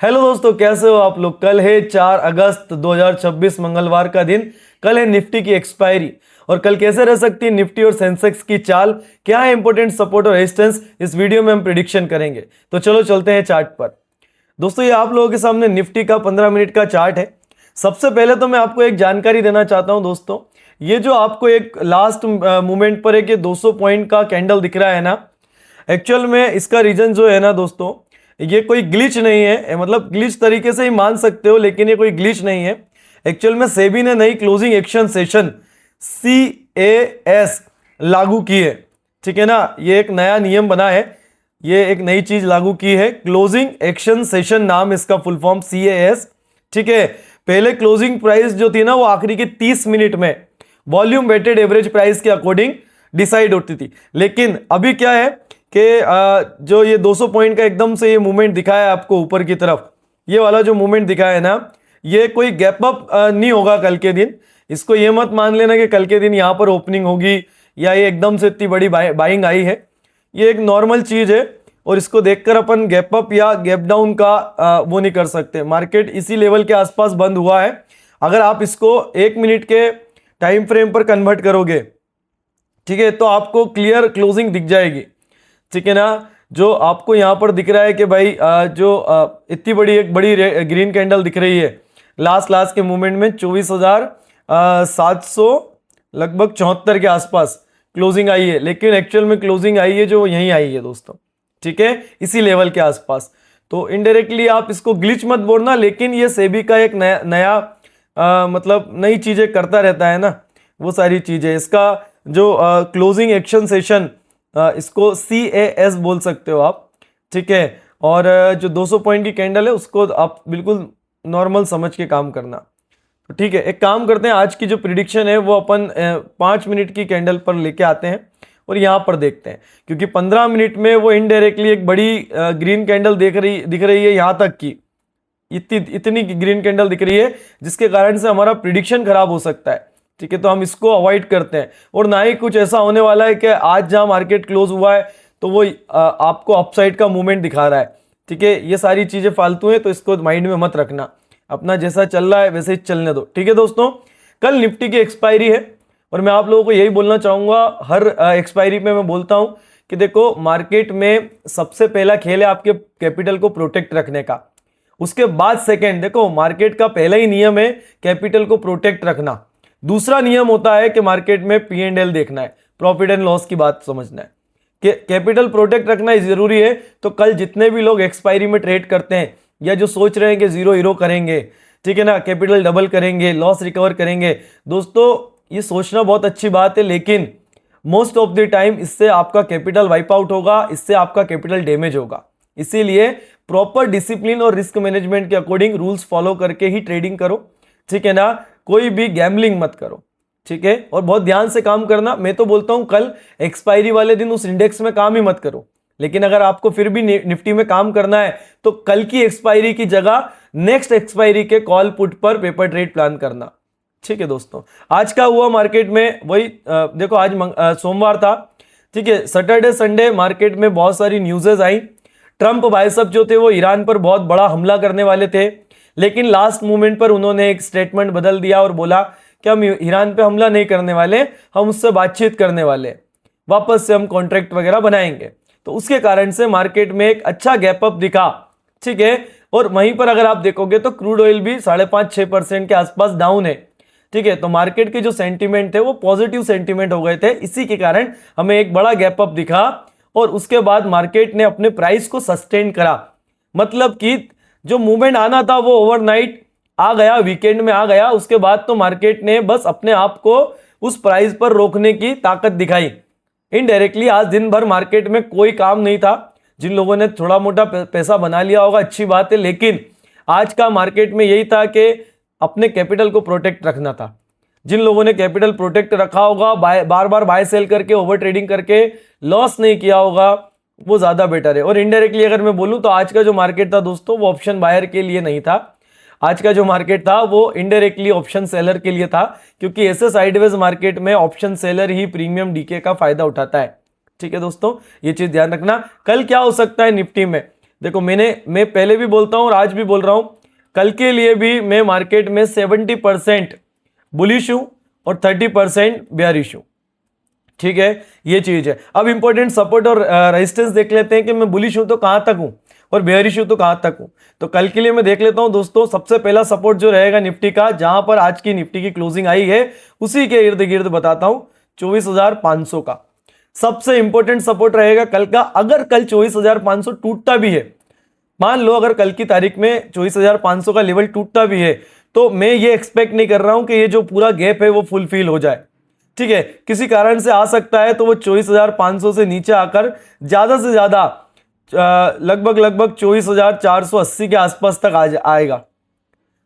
Hello दोस्तों, कैसे हो आप लोग। कल है 4 अगस्त 2026 मंगलवार का दिन। कल है निफ्टी की एक्सपायरी और कल कैसे रह सकती है निफ्टी और सेंसेक्स की चाल, क्या है इंपॉर्टेंट सपोर्ट और रेजिस्टेंस, इस वीडियो में हम प्रिडिक्शन करेंगे। तो चलो चलते हैं चार्ट पर। दोस्तों, ये आप लोगों के सामने निफ्टी का 15 मिनट का चार्ट है। सबसे पहले तो मैं आपको एक जानकारी देना चाहता हूं दोस्तों, ये जो आपको एक लास्ट मोमेंट पर एक 200 पॉइंट का कैंडल दिख रहा है ना, एक्चुअल में इसका रीजन जो है ना दोस्तों, ये कोई ग्लिच नहीं है। मतलब ग्लिच तरीके से ही मान सकते हो, लेकिन ये कोई ग्लिच नहीं है। एक्चुअल में सेबी ने नई क्लोजिंग एक्शन सेशन CAS लागू की है, ठीक है ना। ये एक नया नियम बना है, ये एक नई चीज लागू की है। क्लोजिंग एक्शन सेशन नाम इसका फुल फॉर्म CAS, ठीक है। पहले क्लोजिंग प्राइस जो थी ना, वो आखिरी के 30 मिनट में वॉल्यूम वेटेड एवरेज प्राइस के अकॉर्डिंग डिसाइड होती थी। लेकिन अभी क्या है कि जो ये 200 पॉइंट का एकदम से ये मूवमेंट दिखाया है आपको ऊपर की तरफ, ये वाला जो मूवमेंट दिखाया है ना, ये कोई गैप अप नहीं होगा कल के दिन। इसको ये मत मान लेना कि कल के दिन यहाँ पर ओपनिंग होगी या ये एकदम से इतनी बड़ी बाइंग आई है। ये एक नॉर्मल चीज है और इसको देखकर अपन गैप अप या गैप डाउन का वो नहीं कर सकते। मार्केट इसी लेवल के आसपास बंद हुआ है। अगर आप इसको 1 मिनट के टाइम फ्रेम पर कन्वर्ट करोगे, ठीक है, तो आपको क्लियर क्लोजिंग दिख जाएगी, ठीक है ना। जो आपको यहां पर दिख रहा है कि भाई इतनी बड़ी एक बड़ी ग्रीन कैंडल दिख रही है लास्ट के मूवमेंट में 24,700 लगभग 74 के आसपास क्लोजिंग आई है। लेकिन एक्चुअल में क्लोजिंग आई है जो यहीं आई है दोस्तों, ठीक है, इसी लेवल के आसपास। तो इनडायरेक्टली आप इसको ग्लिच मत बोलना, लेकिन ये सेबी का एक नया मतलब नई चीजें करता रहता है ना, वो सारी चीजें। इसका जो क्लोजिंग एक्शन सेशन, इसको CAS बोल सकते हो आप, ठीक है। और जो 200 पॉइंट की कैंडल है उसको आप बिल्कुल नॉर्मल समझ के काम करना। तो ठीक है, एक काम करते हैं, आज की जो प्रिडिक्शन है वो अपन 5 मिनट की कैंडल पर लेके आते हैं और यहाँ पर देखते हैं। क्योंकि 15 मिनट में वो इनडायरेक्टली एक बड़ी ग्रीन कैंडल दिख रही है यहाँ तक की, इतनी ग्रीन कैंडल दिख रही है जिसके कारण से हमारा प्रिडिक्शन खराब हो सकता है, ठीक है। तो हम इसको अवॉइड करते हैं और ना ही कुछ ऐसा होने वाला है कि आज जहां मार्केट क्लोज हुआ है तो वो आपको अपसाइड का मूवमेंट दिखा रहा है, ठीक है। ये सारी चीजें फालतू है, तो इसको माइंड में मत रखना। अपना जैसा चल रहा है वैसे ही चलने दो, ठीक है दोस्तों। कल निफ्टी की एक्सपायरी है और मैं आप लोगों को यही बोलना चाहूंगा, हर एक्सपायरी में मैं बोलता हूं कि देखो, मार्केट में सबसे पहला खेल है आपके कैपिटल को प्रोटेक्ट रखने का। उसके बाद सेकेंड, देखो मार्केट का पहला ही नियम है कैपिटल को प्रोटेक्ट रखना। दूसरा नियम होता है कि मार्केट में P&L देखना है, प्रॉफिट एंड लॉस की बात समझना है कि कैपिटल प्रोटेक्ट रखना जरूरी है। तो कल जितने भी लोग एक्सपायरी में ट्रेड करते हैं या जो सोच रहे हैं कि जीरो हीरो करेंगे, ठीक है ना, कैपिटल डबल करेंगे, लॉस रिकवर करेंगे, दोस्तों ये सोचना बहुत अच्छी बात है, लेकिन मोस्ट ऑफ द टाइम इससे आपका कैपिटल वाइप आउट होगा, इससे आपका कैपिटल डैमेज होगा। इसीलिए प्रॉपर डिसिप्लिन और रिस्क मैनेजमेंट के अकॉर्डिंग रूल्स फॉलो करके ही ट्रेडिंग करो, ठीक है ना। कोई भी गैम्बलिंग मत करो, ठीक है, और बहुत ध्यान से काम करना। मैं तो बोलता हूं कल एक्सपायरी वाले दिन उस इंडेक्स में काम ही मत करो, लेकिन अगर आपको फिर भी निफ्टी में काम करना है तो कल की एक्सपायरी की जगह नेक्स्ट एक्सपायरी के कॉल पुट पर पेपर ट्रेड प्लान करना, ठीक है दोस्तों। आज का हुआ मार्केट में वही, देखो आज सोमवार था, ठीक है। सैटरडे संडे मार्केट में बहुत सारी न्यूज़ेस आई। ट्रंप भाई साहब जो थे वो ईरान पर बहुत बड़ा हमला करने वाले थे, लेकिन लास्ट मोमेंट पर उन्होंने एक स्टेटमेंट बदल दिया और बोला कि हम ईरान पे हमला नहीं करने वाले, हम उससे बातचीत करने वाले, वापस से हम कॉन्ट्रैक्ट वगैरह बनाएंगे। तो उसके कारण से मार्केट में एक अच्छा गैप अप दिखा, ठीक है। और वहीं पर अगर आप देखोगे तो क्रूड ऑयल भी 5.5-6% के आसपास डाउन है, ठीक है। तो मार्केट के जो सेंटीमेंट थे वो पॉजिटिव सेंटीमेंट हो गए थे, इसी के कारण हमें एक बड़ा गैप अप दिखा और उसके बाद मार्केट ने अपने प्राइस को सस्टेन करा। मतलब कि जो मूवमेंट आना था वो ओवरनाइट आ गया, वीकेंड में आ गया। उसके बाद तो मार्केट ने बस अपने आप को उस प्राइस पर रोकने की ताकत दिखाई। इनडायरेक्टली आज दिन भर मार्केट में कोई काम नहीं था। जिन लोगों ने थोड़ा मोटा पैसा बना लिया होगा अच्छी बात है, लेकिन आज का मार्केट में यही था कि अपने कैपिटल को प्रोटेक्ट रखना था। जिन लोगों ने कैपिटल प्रोटेक्ट रखा होगा, बार बार बाय सेल करके ओवर ट्रेडिंग करके लॉस नहीं किया होगा, वो ज्यादा बेटर है। और इनडायरेक्टली अगर मैं बोलूं तो आज का जो मार्केट था दोस्तों वो ऑप्शन बायर के लिए नहीं था। आज का जो मार्केट था वो इनडायरेक्टली ऑप्शन सेलर के लिए था, क्योंकि ऐसे साइडवेज मार्केट में ऑप्शन सेलर ही प्रीमियम डीके का फायदा उठाता है, ठीक है दोस्तों। ये चीज ध्यान रखना। कल क्या हो सकता है निफ्टी में, देखो मैं पहले भी बोलता हूं और आज भी बोल रहा हूं, कल के लिए भी मैं मार्केट में 70% बुलिश हूं और 30% बेयरिश हूं। ठीक है, ये चीज है। अब इंपॉर्टेंट सपोर्ट और रेजिस्टेंस देख लेते हैं कि मैं बुलिश हूं तो कहां तक हूं और बेयरिश हूं तो कहां तक हूं। तो कल के लिए मैं देख लेता हूं दोस्तों, सबसे पहला सपोर्ट जो रहेगा निफ्टी का, जहां पर आज की निफ्टी की क्लोजिंग आई है उसी के इर्द गिर्द बताता हूं, 24,500 का सबसे इंपॉर्टेंट सपोर्ट रहेगा कल का। अगर कल 24,500 टूटता भी है, मान लो अगर कल की तारीख में 24,500 का लेवल टूटता भी है, तो मैं ये एक्सपेक्ट नहीं कर रहा हूं कि ये जो पूरा गैप है वो फुलफिल हो जाए। ठीक है, किसी कारण से आ सकता है तो वो 24,500 से नीचे आकर ज्यादा से ज्यादा लगभग 24,480 के आसपास तक आएगा।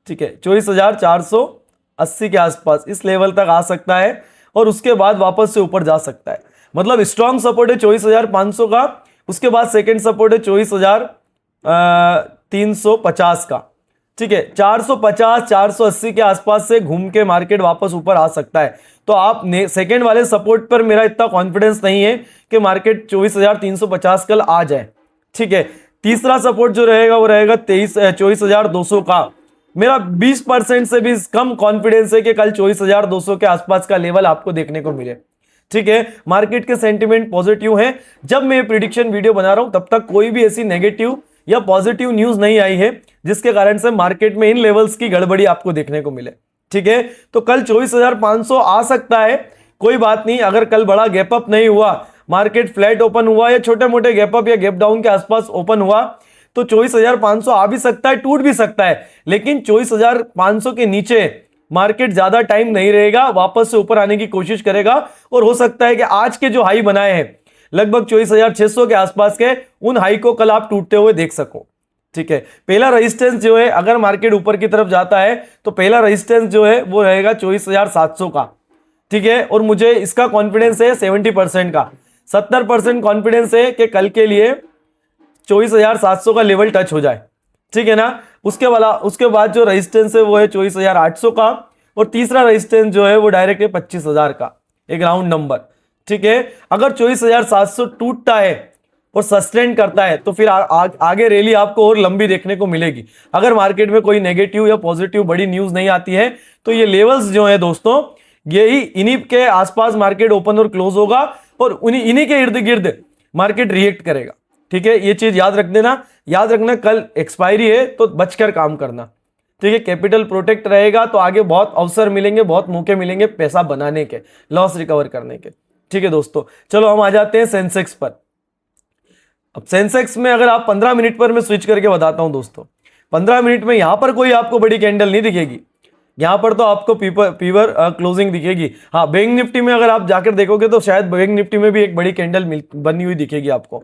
ठीक है, 24,480 के आसपास इस लेवल तक आ सकता है और उसके बाद वापस से ऊपर जा सकता है। मतलब स्ट्रॉन्ग सपोर्ट है 24,500 का, उसके बाद सेकंड सपोर्ट है 24,350 का। ठीक है, 450 480 के आसपास से घूम के मार्केट वापस ऊपर आ सकता है। तो आप सेकंड वाले सपोर्ट पर मेरा इतना कॉन्फिडेंस नहीं है कि मार्केट 24,350 कल आ जाए। ठीक है, तीसरा सपोर्ट जो रहेगा वो रहेगा 24,200 का। मेरा 20% से भी कम कॉन्फिडेंस है कि कल 24,200 के आसपास का लेवल आपको देखने को मिले। ठीक है, मार्केट के सेंटिमेंट पॉजिटिव हैं। जब मैं प्रिडिक्शन वीडियो बना रहा हूं तब तक कोई भी ऐसी नेगेटिव या पॉजिटिव न्यूज नहीं आई है जिसके कारण से मार्केट में इन लेवल्स की गड़बड़ी आपको देखने को मिले। ठीक है, तो कल 24,500 आ सकता है, कोई बात नहीं। अगर कल बड़ा गैप अप नहीं हुआ, मार्केट फ्लैट ओपन हुआ या छोटे मोटे गैप अप या गैप डाउन के आसपास ओपन हुआ, तो 24,500 आ भी सकता है, टूट भी सकता है। लेकिन 24,500 के नीचे मार्केट ज्यादा टाइम नहीं रहेगा, वापस से ऊपर आने की कोशिश करेगा और हो सकता है कि आज के जो हाई बनाए हैं लगभग 24,600 के आसपास के, उन हाई को कल आप टूटते हुए देख सको। ठीक है, पहला रेजिस्टेंस जो है, अगर मार्केट ऊपर की तरफ जाता है तो पहला रेजिस्टेंस जो है वो रहेगा 24,700 का। ठीक है, और मुझे इसका कॉन्फिडेंस है 70% का। 70% कॉन्फिडेंस है कि कल के लिए 24,700 का लेवल टच हो जाए। ठीक है ना। उसके बाद जो रेजिस्टेंस है वो है 24,800 का, और तीसरा रेजिस्टेंस जो है वो डायरेक्ट है 25,000 का, एक राउंड नंबर। ठीक है, अगर 24,700 टूटता है और सस्टेन करता है तो फिर आगे रैली आपको और लंबी देखने को मिलेगी। अगर मार्केट में कोई नेगेटिव या पॉजिटिव बड़ी न्यूज नहीं आती है तो ये लेवल्स जो है दोस्तों, यही इन्हीं के आसपास मार्केट ओपन और क्लोज होगा और इन्हीं के इर्द गिर्द मार्केट रिएक्ट करेगा। ठीक है, ये चीज याद रख देना। याद रखना, कल एक्सपायरी है तो बचकर काम करना। ठीक है, कैपिटल प्रोटेक्ट रहेगा तो आगे बहुत अवसर मिलेंगे, बहुत मौके मिलेंगे पैसा बनाने के, लॉस रिकवर करने के। ठीक है दोस्तों, चलो हम आ जाते हैं सेंसेक्स पर। अब सेंसेक्स में अगर आप 15 मिनट पर मैं स्विच करके बताता हूं दोस्तों, 15 मिनट में यहां पर कोई आपको बड़ी कैंडल नहीं दिखेगी, यहां पर तो आपको पीवर क्लोजिंग दिखेगी। हाँ, बैंक निफ्टी में अगर आप जाकर देखोगे तो शायद बैंक निफ्टी में भी एक बड़ी कैंडल बनी हुई दिखेगी आपको।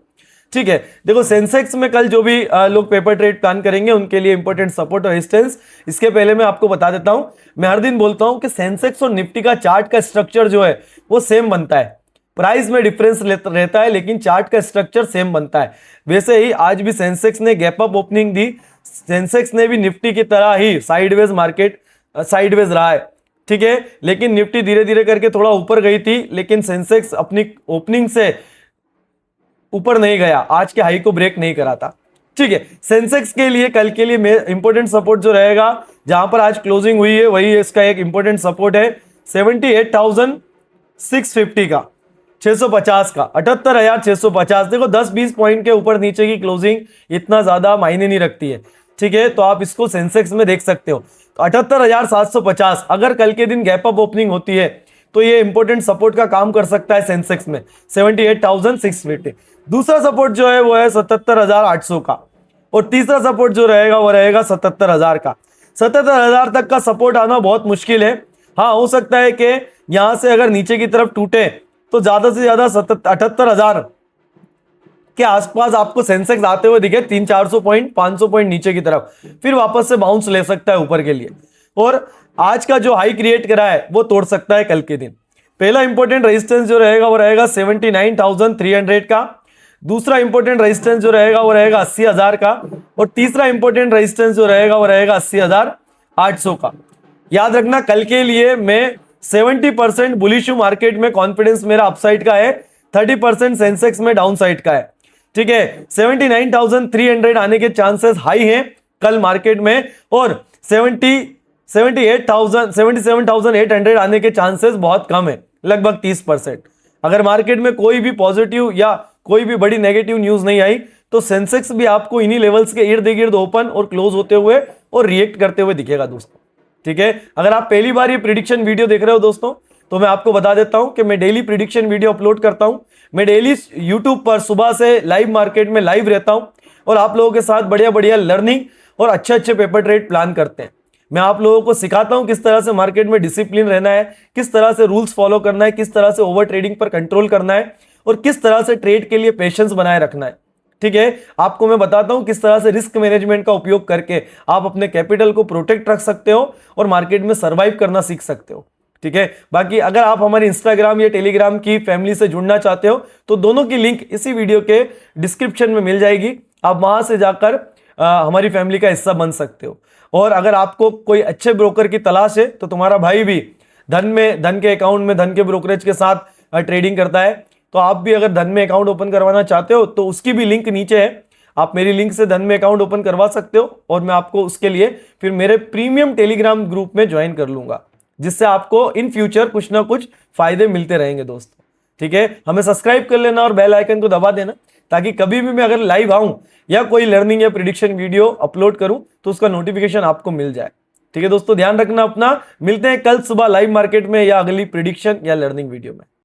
ठीक है, देखो सेंसेक्स में कल जो भी लोग पेपर ट्रेड प्लान करेंगे उनके लिए इंपॉर्टेंट सपोर्ट और रेजिस्टेंस, इसके पहले मैं आपको बता देता हूं। मैं हर दिन बोलता हूं कि सेंसेक्स और निफ्टी का चार्ट का स्ट्रक्चर जो है वो सेम बनता है, प्राइस में डिफरेंस रहता है लेकिन चार्ट का स्ट्रक्चर सेम बनता है। वैसे ही आज भी सेंसेक्स ने गैप अप ओपनिंग दी, सेंसेक्स ने भी निफ्टी की तरह ही साइडवेज मार्केट साइडवेज रहा है। ठीक है, लेकिन निफ्टी धीरे धीरे करके थोड़ा ऊपर गई थी, लेकिन सेंसेक्स अपनी ओपनिंग से ऊपर नहीं गया, आज के हाई को ब्रेक नहीं करा था। ठीक है, सेंसेक्स के लिए कल के लिए इंपॉर्टेंट सपोर्ट जो रहेगा, जहां पर आज क्लोजिंग हुई है वही इसका एक इंपॉर्टेंट सपोर्ट है 78,650 का, 650 का, 78,650। देखो 10-20 पॉइंट के ऊपर नीचे की क्लोजिंग इतना ज्यादा मायने नहीं रखती है। ठीक है, तो आप इसको सेंसेक्स में देख सकते हो। तो 78,750 अगर कल के दिन गैप अप ओपनिंग होती है तो ये इंपॉर्टेंट सपोर्ट का काम कर सकता है सेंसेक्स में, 78,650। दूसरा सपोर्ट जो है वो है 77,800 का, और तीसरा सपोर्ट जो रहेगा वो रहेगा 77,000 का। 77,000 तक का सपोर्ट आना बहुत मुश्किल है। हाँ, हो सकता है कि यहां से अगर नीचे की तरफ टूटे तो ज्यादा से ज्यादा 78,000 के आसपास आपको सेंसेक्स आते हुए दिखे, 300-400 पॉइंट 500 पॉइंट नीचे की तरफ, फिर वापस से बाउंस ले सकता है ऊपर के लिए, और आज का जो हाई क्रिएट करा है वो तोड़ सकता है कल के दिन। पहला इंपॉर्टेंट रेजिस्टेंस जो रहेगा वो रहेगा 79,300 का, दूसरा इंपॉर्टेंट रेजिस्टेंस जो रहेगा वो रहेगा 80,000 का, और तीसरा इंपॉर्टेंट रेजिस्टेंस जो रहेगा वो रहेगा 80,800 का। याद रखना, कल के लिए मैं 70% बुलिश हूं मार्केट में, कॉन्फिडेंस मेरा अपसाइड का है, 30% सेंसेक्स में डाउन साइड का है। ठीक है, 79,300 आने के चांसेस हाई हैं कल मार्केट में, और 77,800 आने के चांसेस बहुत कम है, लगभग 30%। अगर मार्केट में कोई भी पॉजिटिव या कोई भी बड़ी नेगेटिव न्यूज नहीं आई तो सेंसेक्स भी आपको इन्हीं लेवल्स के इर्द गिर्द ओपन और क्लोज होते हुए और रिएक्ट करते हुए दिखेगा दोस्तों। ठीक है, अगर आप पहली बार ये प्रिडिक्शन वीडियो देख रहे हो दोस्तों, तो मैं आपको बता देता हूं कि मैं डेली प्रिडिक्शन वीडियो अपलोड करता हूं। मैं डेली यूट्यूब पर सुबह से लाइव मार्केट में लाइव रहता हूं और आप लोगों के साथ बढ़िया बढ़िया लर्निंग और अच्छे अच्छे पेपर ट्रेड प्लान करते हैं। मैं आप लोगों को सिखाता हूं किस तरह से मार्केट में डिसिप्लिन रहना है, किस तरह से रूल्स फॉलो करना है, किस तरह से ओवर ट्रेडिंग पर कंट्रोल करना है और किस तरह से ट्रेड के लिए पेशेंस बनाए रखना है। ठीक है, आपको मैं बताता हूं किस तरह से रिस्क मैनेजमेंट का उपयोग करके आप अपने कैपिटल को प्रोटेक्ट रख सकते हो और मार्केट में सर्वाइव करना सीख सकते हो। ठीक है, बाकी अगर आप हमारे इंस्टाग्राम या टेलीग्राम की फैमिली से जुड़ना चाहते हो तो दोनों की लिंक इसी वीडियो के डिस्क्रिप्शन में मिल जाएगी, आप वहां से जाकर हमारी फैमिली का हिस्सा बन सकते हो। और अगर आपको कोई अच्छे ब्रोकर की तलाश है तो तुम्हारा भाई भी धन के अकाउंट में धन के ब्रोकरेज के साथ ट्रेडिंग करता है, तो आप भी अगर धन में अकाउंट ओपन करवाना चाहते हो तो उसकी भी लिंक नीचे है, आप मेरी लिंक से धन में अकाउंट ओपन करवा सकते हो और मैं आपको उसके लिए फिर मेरे प्रीमियम टेलीग्राम ग्रुप में ज्वाइन कर लूंगा, जिससे आपको इन फ्यूचर कुछ ना कुछ फायदे मिलते रहेंगे दोस्तों। ठीक है, हमें सब्सक्राइब कर लेना और बेल आइकन को दबा देना, ताकि कभी भी मैं अगर लाइव आऊं या कोई लर्निंग या प्रिडिक्शन वीडियो अपलोड करूं तो उसका नोटिफिकेशन आपको मिल जाए। ठीक है दोस्तों, ध्यान रखना अपना, मिलते हैं कल सुबह लाइव मार्केट में या अगली प्रिडिक्शन या लर्निंग वीडियो में।